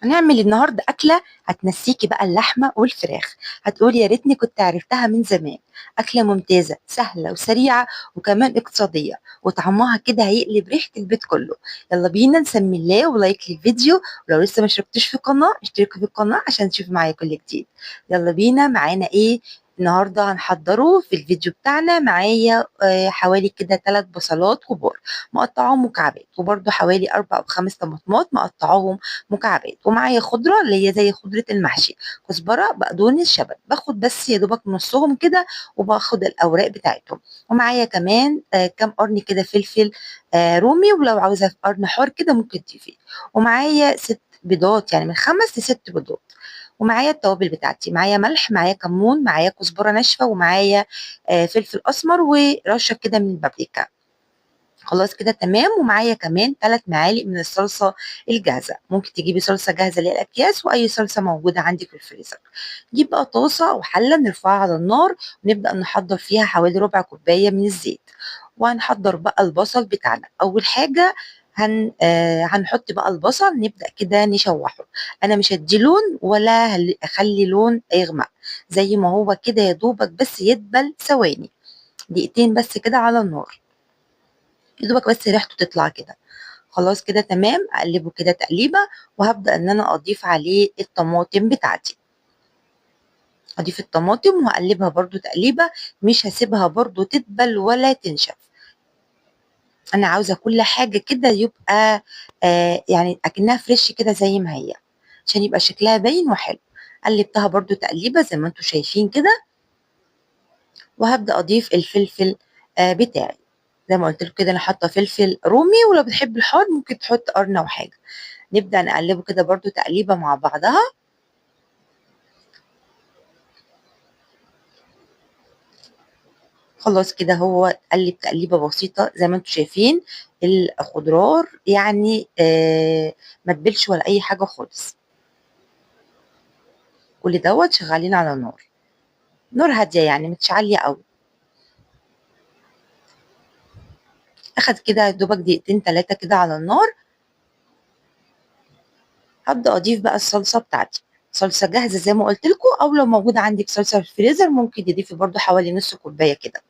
هنعمل النهارده أكلة هتنسيكي بقى اللحمة والفراخ، هتقولي يا ريتني كنت عرفتها من زمان. أكلة ممتازة سهلة وسريعة وكمان اقتصادية، وطعمها كده هيقلب ريحة البيت كله. يلا بينا نسمي الله ولايك للفيديو، ولو لسه ما اشتركتوش في القناة اشتركوا في القناة عشان تشوفوا معايا كل جديد. يلا بينا، معانا ايه النهارده هنحضره في الفيديو بتاعنا؟ معايا حوالي كده 3 بصلات كبار مقطعاهم مكعبات، وبرده حوالي 4 أو 5 طماطمات مقطعاهم مكعبات، ومعايا خضرة اللي هي زي خضرة المحشي، كزبرة، بقدونس، شبت، باخد بس يا دوبك نصهم كده وباخد الأوراق بتاعتهم. ومعايا كمان كام قرن كده فلفل رومي، ولو عاوزة قرن حار كده ممكن تضيفيه. ومعايا 6 بيضات، يعني من 5 ل6 بيضات. ومعايا التوابل بتاعتي، معايا ملح، معايا كمون، معايا كزبرة ناشفة، ومعايا فلفل أسمر ورشة كده من البابريكا. خلاص كده تمام. ومعايا كمان 3 معالق من الصلصة الجاهزة، ممكن تجيبي صلصة جاهزة اللي هي الأكياس، وأي صلصة موجودة عندك في الفريزر. نجيب بقى طاسة أو حلة نرفعها على النار، ونبدأ نحضر فيها حوالي ربع كوباية من الزيت. وهنحضر بقى البصل بتاعنا. أول حاجة هنحط بقى البصل، نبدأ كده نشوحه. أنا مش هدي لون ولا أخلي لون يغمق، زي ما هو كده يا دوبك بس يدبل ثواني، دقيقتين بس كده على النار، يا دوبك بس ريحته تطلع كده. خلاص كده تمام، اقلبه كده تقليبه. وهبدا ان انا اضيف عليه الطماطم بتاعتي، اضيف الطماطم وهقلبها برضو تقليبه، مش هسيبها برضو تدبل ولا تنشف. انا عاوزه كل حاجه كده يبقى يعني اكنها فريش كده زي ما هي، عشان يبقى شكلها باين وحلو. قلبتها برضو تقليبه زي ما انتم شايفين كده. وهبدا اضيف الفلفل بتاعي. زي ما قلت لكم كده انا حاطه فلفل رومي، ولو بتحب الحار ممكن تحط قرن او حاجه. نبدأ نقلبه كده برضو تقليبة مع بعضها. خلاص كده هو قلب تقليبة بسيطة زي ما انتم شايفين. الخضار يعني ما تبلش ولا اي حاجة خالص. كل دوت شغالين على نار هادية، يعني مش عالية قوي. اخد كده دوبك دقيقتين 3 كده على النار. هبدأ اضيف بقى الصلصة بتاعتي، صلصة جاهزة زي ما قلت لكم، او لو موجودة عندك صلصة في الفريزر ممكن تضيفي برضو حوالي نص كوباية كده.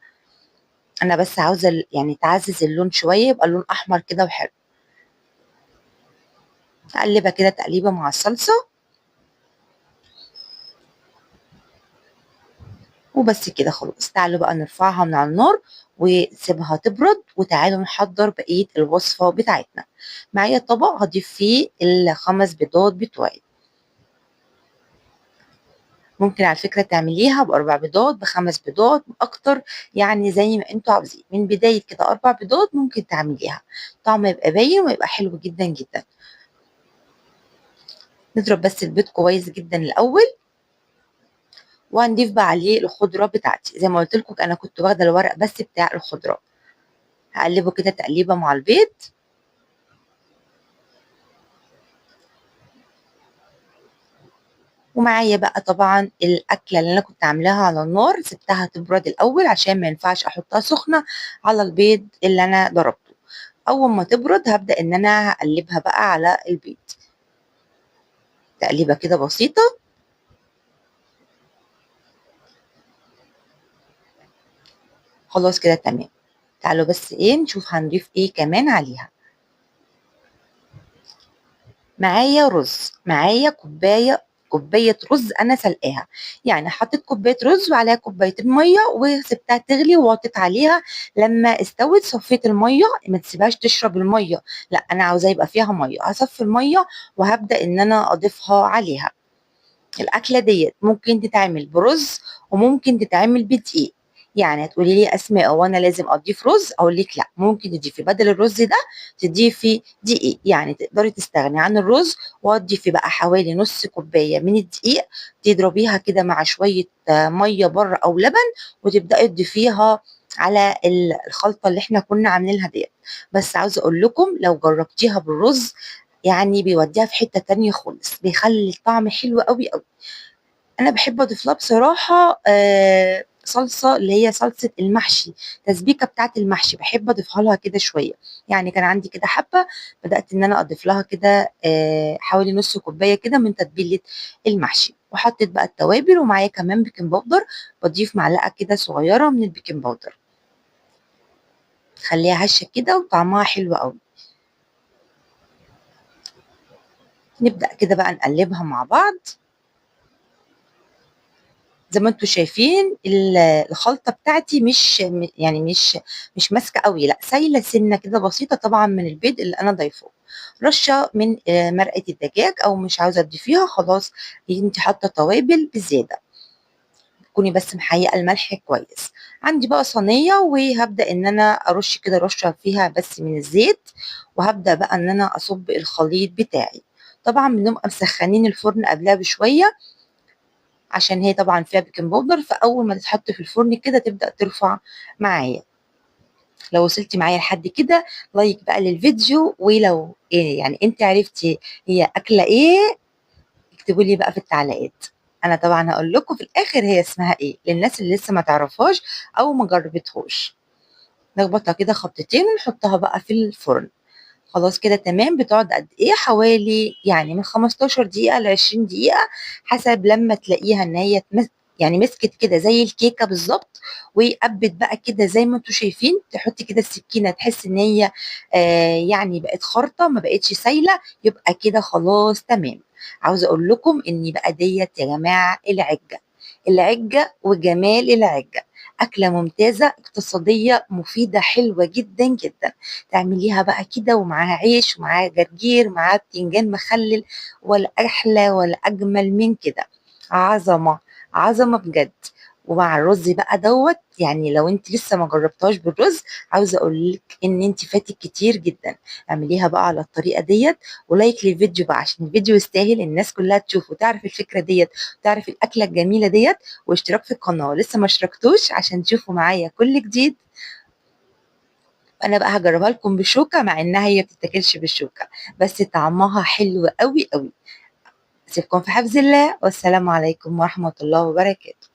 انا بس عاوزة يعني تعزز اللون شوية، يبقى اللون احمر كده وحلو. اقلبها كده تقليبه مع الصلصه، وبس كده خلاص. تعالوا بقى نرفعها من على النار ونسيبها تبرد، وتعالوا نحضر بقيه الوصفه بتاعتنا. معايا طبق هضيف فيه ال5 بيضات بتوعي. ممكن على فكره تعمليها ب4 بيضات، ب5 بيضات، اكتر، يعني زي ما انتوا عاوزين. من بدايه كده 4 بيضات ممكن تعمليها، طعمه يبقى باين ويبقى حلو جدا جدا. نضرب بس البيض كويس جدا الاول، وهنضيف بقى عليه الخضره بتاعتي. زي ما قلت لكم انا كنت واخده الورق بس بتاع الخضره. هقلبه كده تقليبه مع البيض. ومعايا بقى طبعا الاكله اللي انا كنت عاملاها على النار، سبتها تبرد الاول عشان ما ينفعش احطها سخنه على البيض اللي انا ضربته. اول ما تبرد هبدا ان انا هقلبها بقى على البيض تقليبه كده بسيطه. خلاص كده تمام. تعالوا بس ايه نشوف هنضيف ايه كمان عليها. معايا رز، معايا كوباية رز أنا سلقاها، يعني حطيت كوباية رز وعليها كوبايتين مية وسبتها تغلي ووطيت عليها. لما استوت صفيت المية، ما تسيبهاش تشرب المية، لا أنا عاوزاه يبقى فيها مية. هصفي المية وهبدأ إن أنا أضيفها عليها. الأكلة ديت ممكن تتعمل برز وممكن تتعمل بدقيق. يعني هتقولي لي اسماء هو انا لازم اضيف رز؟ اقول لك لا، ممكن تضيفي بدل الرز ده تضيفي دقيق، يعني تقدري تستغني عن الرز وتضيفي بقى حوالي نص كوبايه من الدقيق، تضربيها كده مع شويه ميه بره او لبن، وتبداي تضيفيها على الخلطه اللي احنا كنا عاملينها ديت. بس عاوزه اقول لكم لو جربتيها بالرز يعني بيوديها في حته تانية خالص، بيخلي الطعم حلو قوي قوي. انا بحب اضيف لها بصراحه صلصة اللي هي صلصة المحشي، تسبيكة بتاعة المحشي، باحب أضيفها لها كده شوية، يعني كان عندي كده حبة بدأت إن أنا أضيف لها كده حوالي نُص كوباية كده من تتبيلة المحشي، وحطيت بقى التوابل ومعايا كمان بيكنج باودر، باضيف معلقة كده صغيرة من البيكنج باودر، تخلّيها هشة كده وطعمها حلو أوي. نبدأ كده بقى نقلّبها مع بعض. زي ما أنتم شايفين الخلطة بتاعتي يعني مش ماسكة أوي، لأ سايلة سِنّة كده بسيطة طبعًا من البيض اللي أنا ضايفاه، رشة من مرقة الدجاج أو مش عاوزة تضيفيها خلاص أنتِ حاطة توابل بزيادة، تكوني بس محيّقة الملح كويس. عندي بقى صينية وهابدأ إن أنا أرُش كده رشة فيها بس من الزيت، وهابدأ بقى إن أنا أصُب الخليط بتاعي. طبعًا بنبقى مسخّنين الفرن قبلها بشوية عشان هي طبعًا فيها بيكنج باودر، فأول ما تتحط في الفرن كده تبدأ ترفع معايا. لو وصلتِ معايا لحد كده لايك بقى للفيديو، ولو يعني أنتِ عرفتِ هي أكلة إيه اكتبوا لي بقى في التعليقات. أنا طبعًا هاقول لكم في الآخر هي اسمها إيه، للناس اللي لسه ما تعرفهاش أو ما جربتهاش. نخبطها كده خبطتين ونحطها بقى في الفرن. خلاص كده تمام، بتقعد قد إيه، حوالي يعني من 15 دقيقة ل20 دقيقة حسب لمّا تلاقيها إن هي يعني مسكت كده زي الكيكة بالضبط، وقبِّت بقى كده زي ما أنتم شايفين، تحطّي كده السكينة تحسّي إن هي يعني بقت خارطة ما بقتش سايلة، يبقى كده خلاص تمام. عاوزة أقول لكم إن بقى ديّة يا جماعة العِجّة، العِجّة وجمال العِجّة، أكلة ممتازة، اقتصادية، مفيدة، حلوة جدًا، جدًا. تعمليها بقى كده ومعاها عيش ومعاها جرجير معاها بتنجان مخلل، ولا أحلى ولا أجمل من كده. عظمة عظمة بجد. ومع الرز بقى دوت، يعني لو انت لسه ما جربتهاش بالرز عاوزه اقول لك ان انت فاتك كتير جدا. اعمليها بقى على الطريقه ديت، ولايك للفيديو بقى عشان الفيديو يستاهل الناس كلها تشوف وتعرف الفكره ديت وتعرف الاكله الجميله ديت، واشتراك في القناه لسه ما اشتركتوش عشان تشوفوا معايا كل جديد. أنا بقى هاجرّبها لكم بالشوكة مع إنها هي ما بتتاكلش بالشوكة، بس طعمها حلو أوي، أوي. أسيبكم في حفظ الله، والسلام عليكم ورحمة الله وبركاته.